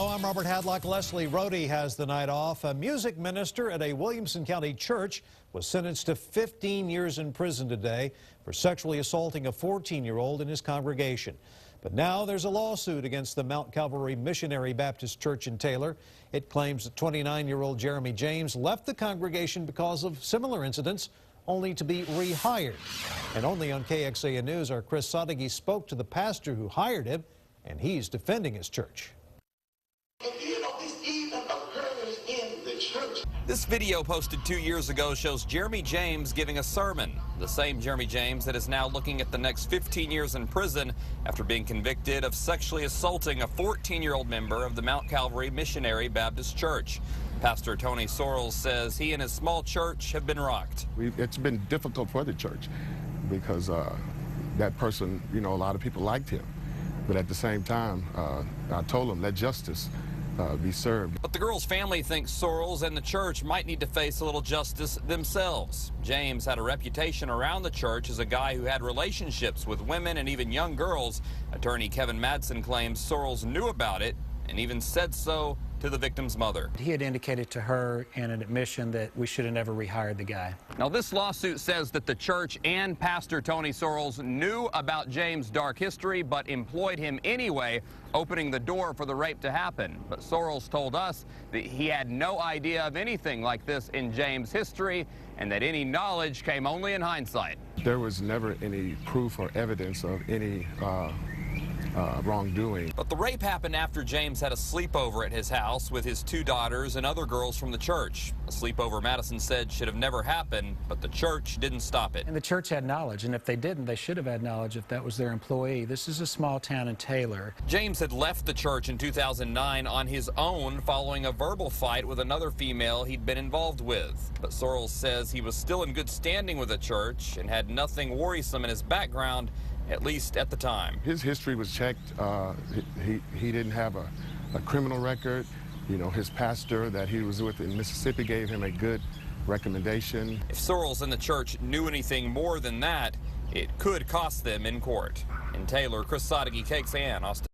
Oh, I'm Robert Hadlock. Leslie Rohde has the night off. A music minister at a Williamson County church was sentenced to 15 years in prison today for sexually assaulting a 14-year-old in his congregation. But now there's a lawsuit against the Mount Calvary Missionary Baptist Church in Taylor. It claims that 29-year-old Jeremy James left the congregation because of similar incidents, only to be rehired. And only on KXAN News, our Chris Sadeghi spoke to the pastor who hired him, and he's defending his church. This video posted 2 years ago shows Jeremy James giving a sermon. The same Jeremy James that is now looking at the next 15 years in prison after being convicted of sexually assaulting a 14-year-old member of the Mount Calvary Missionary Baptist Church. Pastor Tony Sorrells says he and his small church have been rocked. It's been difficult for the church because that person, a lot of people liked him. But at the same time, I told him, let justice be served. But the girl's family thinks Sorrells and the church might need to face a little justice themselves. James had a reputation around the church as a guy who had relationships with women and even young girls. Attorney Kevin Madsen claims Sorrells knew about it and even said so to the victim's mother. He had indicated to her in an admission that we should have never rehired the guy. Now, this lawsuit says that the church and Pastor Tony Sorrells knew about James' dark history but employed him anyway, opening the door for the rape to happen. But Sorrells told us that he had no idea of anything like this in James' history and that any knowledge came only in hindsight. There was never any proof or evidence of any wrongdoing. But the rape happened after James had a sleepover at his house with his 2 daughters and other girls from the church. A sleepover Madsen said should have never happened, but the church didn't stop it. And the church had knowledge, and if they didn't, they should have had knowledge if that was their employee. This is a small town in Taylor. James had left the church in 2009 on his own following a verbal fight with another female he'd been involved with. But Sorrells says he was still in good standing with the church and had nothing worrisome in his background, at least at the time. His history was checked. He didn't have a criminal record. His pastor that he was with in Mississippi gave him a good recommendation. If Sorrells and the church knew anything more than that, it could cost them in court. In Taylor, Chris Sadeghi, KXAN, Austin.